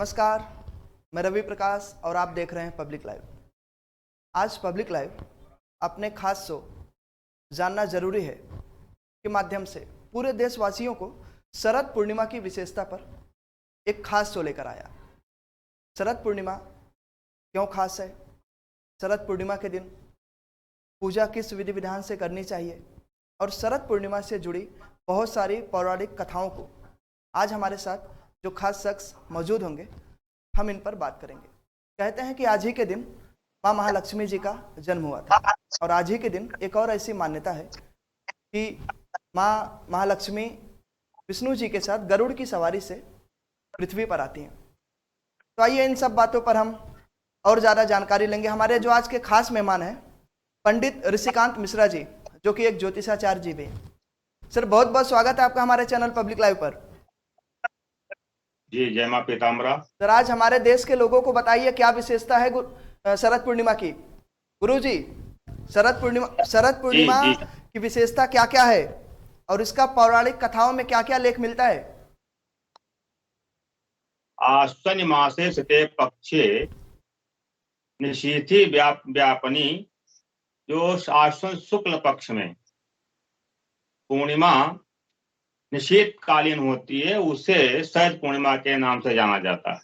नमस्कार, मैं रवि प्रकाश और आप देख रहे हैं पब्लिक लाइव। आज पब्लिक लाइव अपने खास शो जानना जरूरी है के माध्यम से पूरे देशवासियों को शरद पूर्णिमा की विशेषता पर एक खास शो लेकर आया। शरद पूर्णिमा क्यों खास है, शरद पूर्णिमा के दिन पूजा किस विधि विधान से करनी चाहिए और शरद पूर्णिमा से जुड़ी बहुत सारी पौराणिक कथाओं को आज हमारे साथ जो खास शख्स मौजूद होंगे हम इन पर बात करेंगे। कहते हैं कि आज ही के दिन माँ महालक्ष्मी जी का जन्म हुआ था और आज ही के दिन एक और ऐसी मान्यता है कि माँ महालक्ष्मी विष्णु जी के साथ गरुड़ की सवारी से पृथ्वी पर आती हैं। तो आइए इन सब बातों पर हम और ज़्यादा जानकारी लेंगे। हमारे जो आज के खास मेहमान हैं पंडित ऋषिकांत मिश्रा जी, जो कि एक ज्योतिषाचार्य जी भी हैं। सर, बहुत बहुत स्वागत है आपका हमारे चैनल पब्लिक लाइव पर। जी, जय माँ पीताम्बरा। सर, आज हमारे देश के लोगों को बताइए क्या विशेषता है शरद पूर्णिमा की। गुरु जी, शरद पूर्णिमा की विशेषता क्या क्या है और इसका पौराणिक कथाओं में क्या क्या लेख मिलता है। आश्विन मासे शते पक्षे निशीथि व्यापनी, जो आश्विन शुक्ल पक्ष में पूर्णिमा निशीतकालीन होती है उसे शरद पूर्णिमा के नाम से जाना जाता है।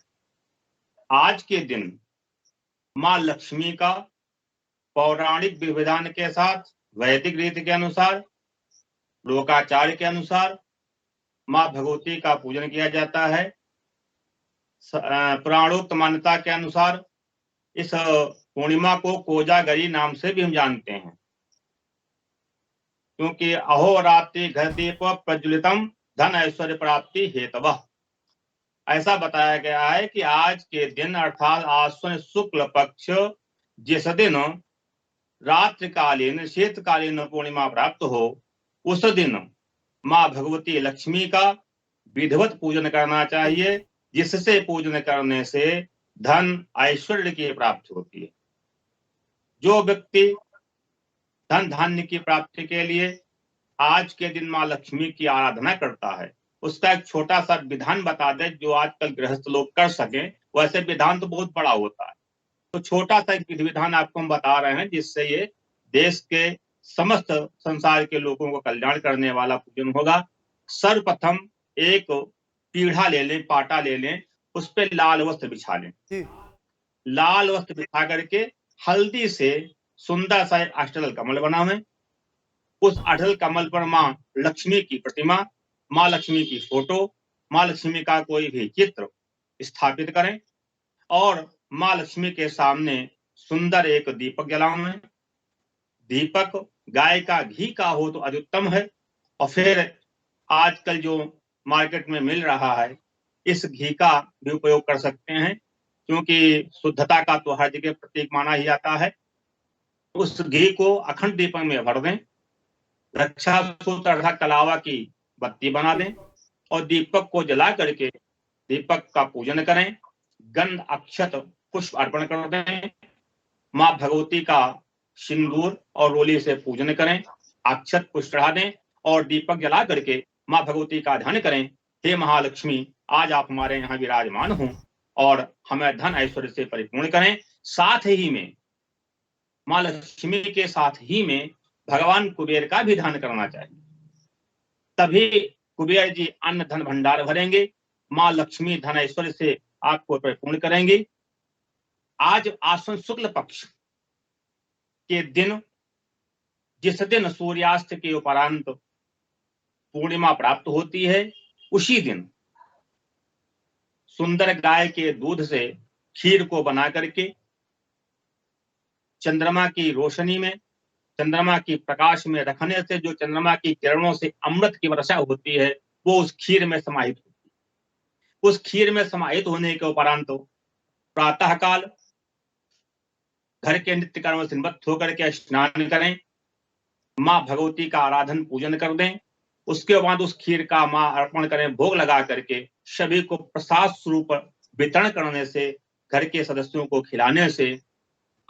आज के दिन माँ लक्ष्मी का पौराणिक विधान के साथ वैदिक रीति के अनुसार, लोकाचार के अनुसार माँ भगवती का पूजन किया जाता है। पुराणोक्त मान्यता के अनुसार इस पूर्णिमा को कोजागरी नाम से भी हम जानते हैं, क्योंकि अहोरात्रि घर दीप प्रज्वलितम धन ऐश्वर्य प्राप्ति हेतवः ऐसा बताया गया है कि आज के दिन अर्थात आश्विन शुक्ल पक्ष जिस दिन रात्रिकालीन शीतकालीन पूर्णिमा प्राप्त हो, उस दिन माँ भगवती लक्ष्मी का विधिवत पूजन करना चाहिए, जिससे पूजन करने से धन ऐश्वर्य की प्राप्ति होती है। जो व्यक्ति धन धान्य की प्राप्ति के लिए आज के दिन माँ लक्ष्मी की आराधना करता है, उसका एक छोटा सा विधान बता दे जो आजकल गृहस्थ लोग कर सके। वैसे विधान तो बहुत बड़ा होता है, तो छोटा सा एक विधि विधान आपको हम बता रहे हैं, जिससे ये देश के समस्त संसार के लोगों को कल्याण करने वाला पूजन होगा। सर्वप्रथम एक पीढ़ा ले लें, पाटा ले लें, उस पर लाल वस्त्र बिछा लें। लाल वस्त्र बिछा करके हल्दी से सुंदर सा अष्टदल कमल बनावें। उस अष्टदल कमल पर माँ लक्ष्मी की प्रतिमा, माँ लक्ष्मी की फोटो, माँ लक्ष्मी का कोई भी चित्र स्थापित करें और माँ लक्ष्मी के सामने सुंदर एक दीपक जलावें। दीपक गाय का घी का हो तो अधिकतम है, और फिर आजकल जो मार्केट में मिल रहा है इस घी का भी उपयोग कर सकते हैं, क्योंकि शुद्धता का तो हर जगह प्रतीक माना ही जाता है। उस घी को अखंड दीपक में भर दें, रक्षा सूत्र अर्थात कलावा की बत्ती बना दें और दीपक को जला करके दीपक का पूजन करें। गंध अक्षत पुष्प अर्पण कर दें। माँ भगवती का सिंदूर और रोली से पूजन करें, अक्षत पुष्प चढ़ा दें और दीपक जला करके माँ भगवती का ध्यान करें। हे महालक्ष्मी, आज आप हमारे यहाँ विराजमान हों और हमें धन ऐश्वर्य से परिपूर्ण करें। साथ ही में माँ लक्ष्मी के साथ ही में भगवान कुबेर का भी ध्यान करना चाहिए, तभी कुबेर जी अन्न धन भंडार भरेंगे, माँ लक्ष्मी धन ऐश्वर्य से आपको परिपूर्ण करेंगे। आज आश्विन शुक्ल पक्ष के दिन, जिस दिन सूर्यास्त के उपरांत पूर्णिमा प्राप्त होती है, उसी दिन सुंदर गाय के दूध से खीर को बना करके चंद्रमा की रोशनी में, चंद्रमा की प्रकाश में रखने से जो चंद्रमा की किरणों से अमृत की वर्षा होती है वो उस खीर में समाहित होती है। उस खीर में समाहित होने के उपरांत प्रातः काल घर के नित्य कर्म से निवृत्त होकर के स्नान करें, माँ भगवती का आराधन पूजन कर दें। उसके बाद उस खीर का माँ अर्पण करें, भोग लगा करके सभी को प्रसाद स्वरूप वितरण करने से, घर के सदस्यों को खिलाने से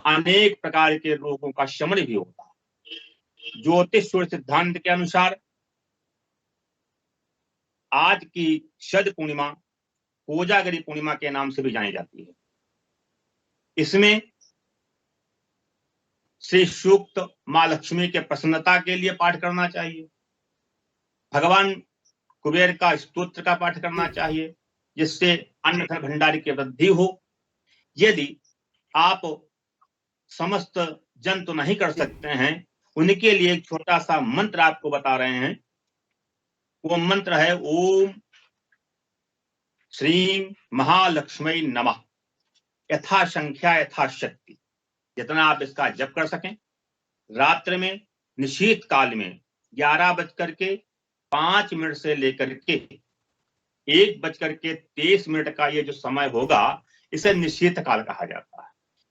अनेक प्रकार के रोगों का शमन भी होता है। ज्योतिष सिद्धांत के अनुसार आज की शरद पूर्णिमा कोजागरी पूर्णिमा के नाम से भी जानी जाती है। इसमें श्री सूक्त मां लक्ष्मी के प्रसन्नता के लिए पाठ करना चाहिए, भगवान कुबेर का स्तोत्र का पाठ करना चाहिए, जिससे अन्न धन भंडारी की वृद्धि हो। यदि आप समस्त जन तो नहीं कर सकते हैं, उनके लिए एक छोटा सा मंत्र आपको बता रहे हैं। वो मंत्र है ओम श्रीम महालक्ष्मी नमः, यथा संख्या यथा शक्ति। जितना आप इसका जप कर सकें। रात्रि में निशीत काल में 11:05 से लेकर के 1:23 का ये जो समय होगा, इसे निशीत काल कहा जाता है।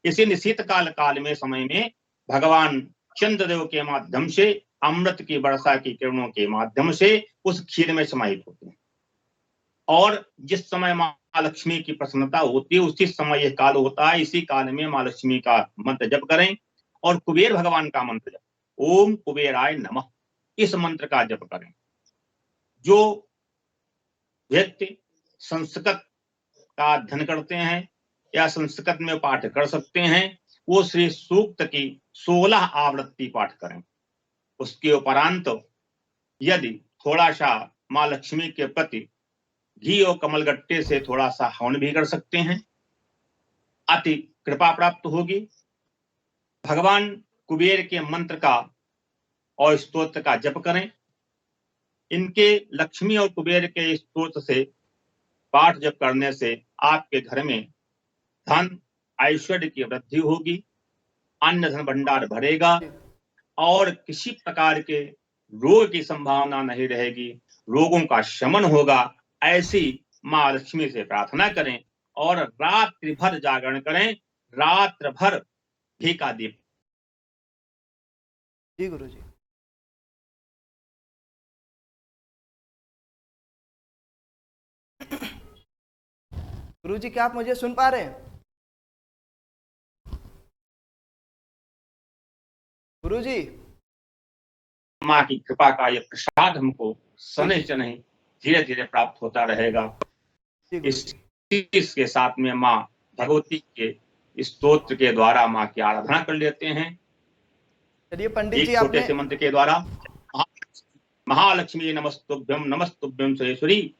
इसी निशीत काल में समय में भगवान चंद्रदेव के माध्यम से अमृत की वर्षा की किरणों के माध्यम से उस खीर में समाहित होते हैं, और जिस समय मां लक्ष्मी की प्रसन्नता होती है उसी समय यह काल होता है। इसी काल में मां लक्ष्मी का मंत्र जप करें और कुबेर भगवान का मंत्र जप, ओम कुबेराय नमः, इस मंत्र का जप करें। जो व्यक्ति संस्कृत का अध्ययन करते हैं या संस्कृत में पाठ कर सकते हैं, वो श्री सूक्त की 16 आवृत्ति पाठ करें। उसके उपरांत यदि थोड़ा सा मां लक्ष्मी के प्रति घी और कमलगट्टे से थोड़ा सा हवन भी कर सकते हैं, अति कृपा प्राप्त होगी। भगवान कुबेर के मंत्र का और स्तोत्र का जप करें। इनके लक्ष्मी और कुबेर के स्तोत्र से पाठ जप करने से आपके घर में धन ऐश्वर्य की वृद्धि होगी, अन्न धन भंडार भरेगा और किसी प्रकार के रोग की संभावना नहीं रहेगी, रोगों का शमन होगा। ऐसी मां लक्ष्मी से प्रार्थना करें और रात्रि भर जागरण करें, रात्र भर घी का दीप। जी गुरु जी। गुरु जी, क्या आप मुझे सुन पा रहे हैं? गुरु जी, माँ की कृपा का ये प्रसाद हमको शनै शनै धीरे धीरे प्राप्त होता रहेगा। इसके साथ में माँ भगवती के स्तोत्र के द्वारा माँ की आराधना कर लेते हैं। चलिए पंडित जी, एक छोटे से मंत्र के द्वारा महालक्ष्मी नमस्तुभ्यम नमस्तुभ्यम सुरेश्वरी,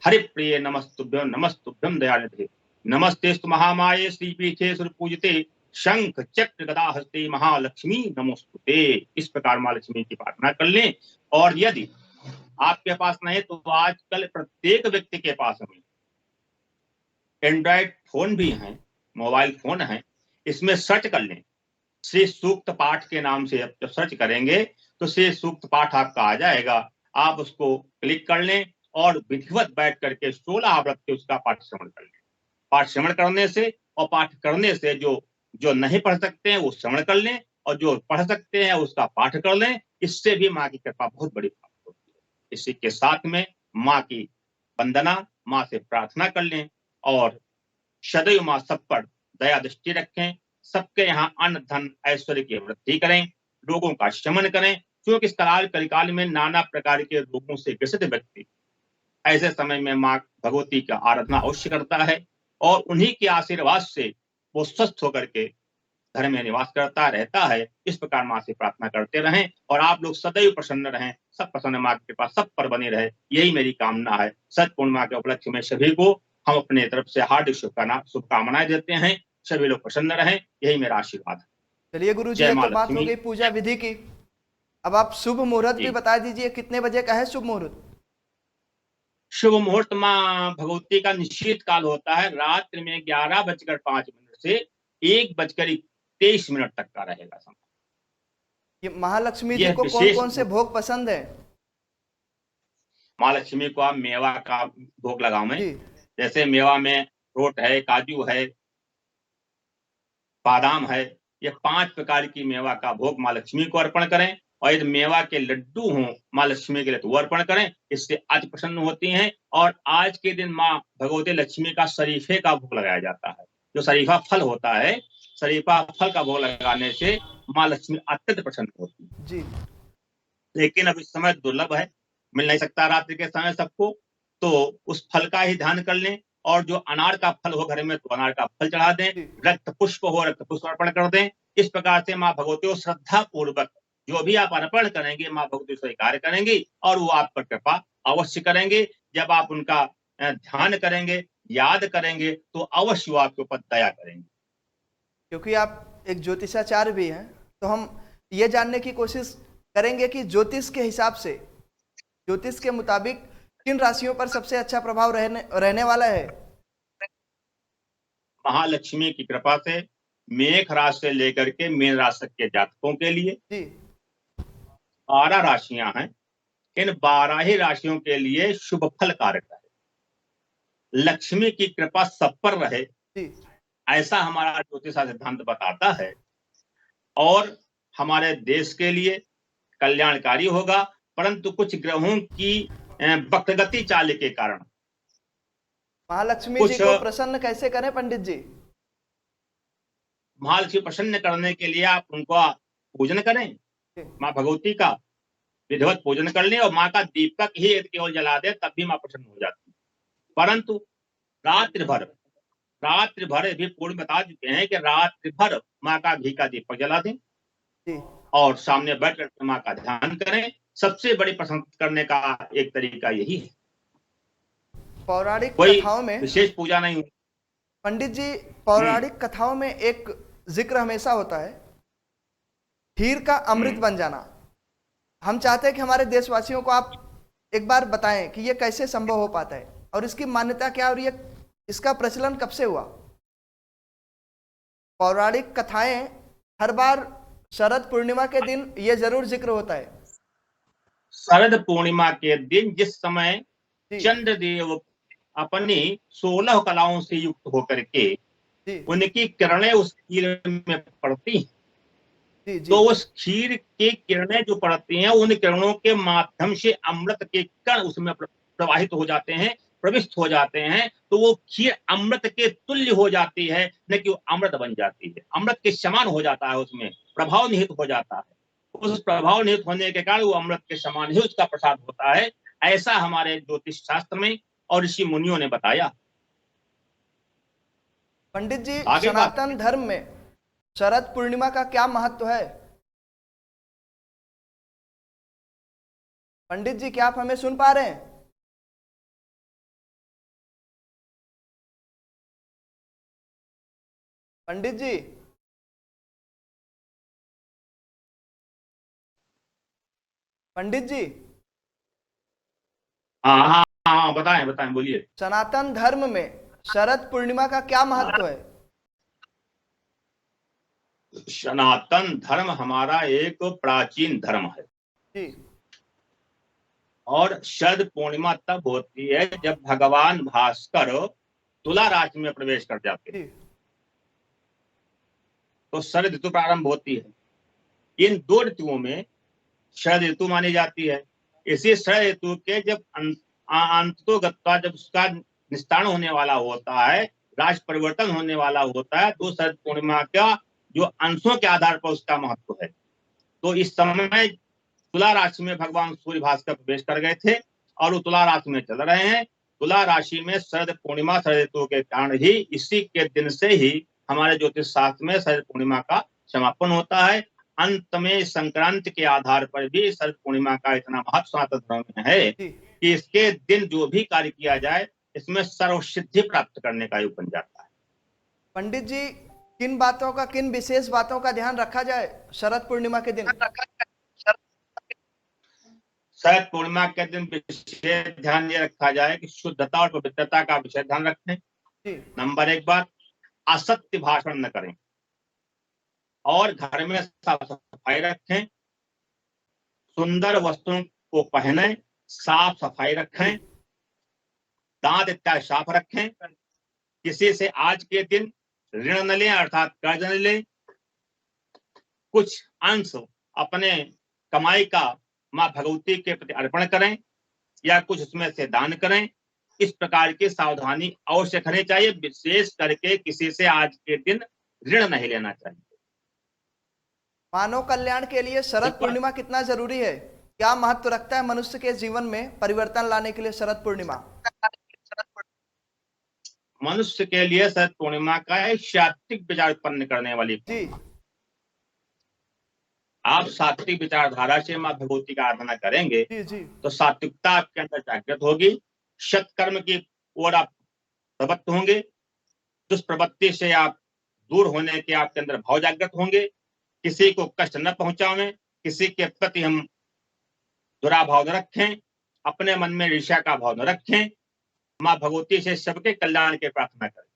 हरिप्रिय नमस्तुभ्यम नमस्तुभ्यम दयानिधे, नमस्तेस्तु महामाये श्रीपीठे सुरपूजिते, शंख चक्र गदा हस्ते महालक्ष्मी नमोस्तुते। इस प्रकार मां लक्ष्मी की प्रार्थना कर लें। और यदि आपके पास नहीं तो आजकल प्रत्येक व्यक्ति के पास में एंड्रॉइड फोन भी हैं, मोबाइल फोन है, इसमें सर्च कर लें श्री सूक्त पाठ के नाम से। जब सर्च करेंगे तो श्री सूक्त पाठ आपका आ जाएगा, आप उसको क्लिक कर लें और विधिवत बैठ करके 16 आवृत्ति उसका पाठ श्रवण कर लें। पाठ श्रवण करने से और पाठ करने से जो नहीं पढ़ सकते हैं वो श्रवण कर लें, और जो पढ़ सकते हैं उसका पाठ कर लें। इससे भी माँ की कृपा बहुत बड़ी प्राप्त होती है। इसी के साथ में माँ की वंदना, माँ से प्रार्थना कर लें और सदैव माँ सब पर दया दृष्टि रखें, सबके यहाँ अन्न धन ऐश्वर्य की वृद्धि करें, रोगों का शमन करें। क्योंकि इस कलिकाल में नाना प्रकार के रोगों से ग्रसित व्यक्ति ऐसे समय में माँ भगवती का आराधना अवश्य करता है, और उन्हीं के आशीर्वाद से वो स्वस्थ होकर के घर में निवास करता रहता है। इस प्रकार माँ से प्रार्थना करते रहें और आप लोग सदैव प्रसन्न रहें, सब प्रसन्न माँ के पास सब पर बने रहे, यही मेरी कामना है। सत पूर्णिमा के उपलक्ष्य में सभी को हम अपने तरफ से हार्दिक शुभकामनाएं देते हैं। सभी लोग प्रसन्न रहें, यही मेरा आशीर्वाद है। चलिए गुरु जी, ये तो बात हो गई पूजा विधि की। अब आप शुभ मुहूर्त भी बता दीजिए, कितने बजे का है शुभ मुहूर्त? शुभ मुहूर्त माँ भगवती का निश्चित काल होता है, रात्रि में 11:05 से 1:23 तक का रहेगा समय। ये महालक्ष्मी जी को कौन कौन से भोग पसंद है? महालक्ष्मी को आप मेवा का भोग लगाओ, जैसे मेवा में अखरोट है, काजू है, बादाम है, ये 5 प्रकार की मेवा का भोग माँ लक्ष्मी को अर्पण करें। और यदि मेवा के लड्डू हों माँ लक्ष्मी के लिए तो वो अर्पण करें, इससे अति प्रसन्न होती हैं। और आज के दिन माँ भगवती लक्ष्मी का शरीफे का भोग लगाया जाता है। जो शरीफा फल होता है, शरीफा फल का भोग लगाने से माँ लक्ष्मी अत्यंत प्रसन्न होती है जी। लेकिन अब इस समय दुर्लभ है, मिल नहीं सकता रात्रि के समय सबको, तो उस फल का ही ध्यान कर लें और जो अनार का फल हो घर में तो अनार का फल चढ़ा दें, रक्त पुष्प हो रक्त पुष्प अर्पण कर दें। इस प्रकार से माँ भगवती को श्रद्धा पूर्वक जो भी आप अर्पण करेंगे माँ भगवती स्वीकार करेंगे और वो आप पर कृपा अवश्य करेंगे। जब आप उनका ध्यान करेंगे, याद करेंगे तो अवश्य वो आपके ऊपर दया करेंगे। क्योंकि आप एक ज्योतिषाचार्य भी हैं, तो हम ये जानने की कोशिश करेंगे कि ज्योतिष के हिसाब से, ज्योतिष के मुताबिक किन राशियों पर सबसे अच्छा प्रभाव रहने वाला है। महालक्ष्मी की कृपा से मेष राशि से लेकर के मीन राशि के जातकों के लिए जी 12 राशियां हैं। इन 12 ही राशियों के लिए शुभ फल कारक है। लक्ष्मी की कृपा सब पर रहे, जी ऐसा हमारा ज्योतिष सिद्धांत बताता है और हमारे देश के लिए कल्याणकारी होगा। परंतु कुछ ग्रहों की वक्रगति चाल के कारण महालक्ष्मी जी को प्रसन्न कैसे करें पंडित जी? महालक्ष्मी प्रसन्न करने के लिए आप उनका पूजन करें, माँ भगवती का विधिवत पूजन कर लें और माँ का दीपक ही केवल जला दे तब भी माँ प्रसन्न हो जाती है। परंतु रात्रि भर भी पूर्ण बता चुके हैं कि रात्रि भर माँ का घी का दीपक जला दें और सामने बैठ कर माँ का ध्यान करें। सबसे बड़ी प्रसन्न करने का एक तरीका यही है। पौराणिक कोई कथाओं में विशेष पूजा नहीं होती पंडित जी, पौराणिक कथाओं में एक जिक्र हमेशा होता है, खीर का अमृत बन जाना। हम चाहते हैं कि हमारे देशवासियों को आप एक बार बताएं कि ये कैसे संभव हो पाता है और इसकी मान्यता क्या और ये इसका प्रचलन कब से हुआ। पौराणिक कथाएं हर बार शरद पूर्णिमा के दिन ये जरूर जिक्र होता है। शरद पूर्णिमा के दिन जिस समय चंद्रदेव अपनी 16 कलाओं से युक्त होकर के उनकी किरणें उस खीर में पड़ती हैं, तो उस खीर की किरणें जो पड़ती हैं उन किरणों के माध्यम से अमृत के कण उसमें प्रवाहित हो जाते हैं, प्रविष्ट हो जाते हैं, तो वो खीर अमृत के तुल्य हो जाती है, न कि वो अमृत बन जाती है, अमृत के समान हो जाता है, उसमें प्रभाव निहित हो जाता है। उस प्रभाव निहित होने के कारण वो अमृत के समान ही उसका प्रसाद होता है। ऐसा हमारे ज्योतिष शास्त्र में और ऋषि मुनियों ने बताया। पंडित जी, सनातन धर्म में शरद पूर्णिमा का क्या महत्व है? पंडित जी, क्या आप हमें सुन पा रहे हैं? पंडित जी, पंडित जी, हाँ, बताएं बोलिए। सनातन धर्म में शरद पूर्णिमा का क्या महत्व है? सनातन धर्म हमारा एक प्राचीन धर्म है जी। और शरद पूर्णिमा तब होती है जब भगवान भास्कर तुला राशि में प्रवेश कर जाते हैं, तो शरद ऋतु प्रारंभ होती है। इन 2 ऋतुओं में शरद ऋतु मानी जाती है। इसी शरद ऋतु के जब अंतोगत्वा जब उसका निस्तारण होने वाला होता है, राशि परिवर्तन होने वाला होता है, तो शरद पूर्णिमा का जो अंशों के आधार पर उसका महत्व है। तो इस समय तुला राशि में भगवान सूर्य भास्कर प्रवेश कर गए थे और वो तुला राशि में चल रहे हैं। तुला राशि में शरद पूर्णिमा शरद ऋतु के कारण ही इसी के दिन से ही हमारे ज्योतिष शास्त्र में शरद पूर्णिमा का समापन होता है। अंत में संक्रांति के आधार पर भी शरद पूर्णिमा का इतना महत्व सनातन धर्म में है कि इसके दिन जो भी कार्य किया जाए इसमें सर्वसिद्धि प्राप्त करने का योग बन जाता है। पंडित जी, किन विशेष बातों का ध्यान रखा जाए शरद पूर्णिमा के दिन? शरद पूर्णिमा के दिन विशेष ध्यान ये रखा जाए कि शुद्धता और पवित्रता का विशेष ध्यान रखें। नंबर 1 बात, असत्य भाषण न करें और घर में साफ सफाई रखें, सुंदर वस्त्रों को पहने, साफ सफाई रखें, दांत इत्यादि साफ रखें, किसी से आज के दिन ऋण न लें अर्थात कर्ज न लें, कुछ अंश अपने कमाई का माँ भगवती के प्रति अर्पण करें या कुछ उसमें से दान करें। इस प्रकार की सावधानी अवश्य रखनी चाहिए। विशेष करके किसी से आज के दिन ऋण नहीं लेना चाहिए। मानव कल्याण के लिए शरद पूर्णिमा कितना जरूरी है? क्या महत्व रखता है मनुष्य के जीवन में परिवर्तन लाने के लिए शरद पूर्णिमा? मनुष्य के लिए शरद पूर्णिमा का एक सात्विक विचार उत्पन्न करने वाली। जी आप सात्विक विचारधारा से माँ भगवती का आराधना करेंगे जी जी तो सात्विकता आपके अंदर जागृत होगी, सत्कर्म की ओर आप प्रवृत्त होंगे, दुष्प्रवृत्ति से आप दूर होने के आपके अंदर भाव जागृत होंगे, किसी को कष्ट न पहुंचावें, किसी के प्रति हम बुरा भाव न रखें, अपने मन में ईर्ष्या का भाव न रखें, माँ भगवती से सबके कल्याण की प्रार्थना करें।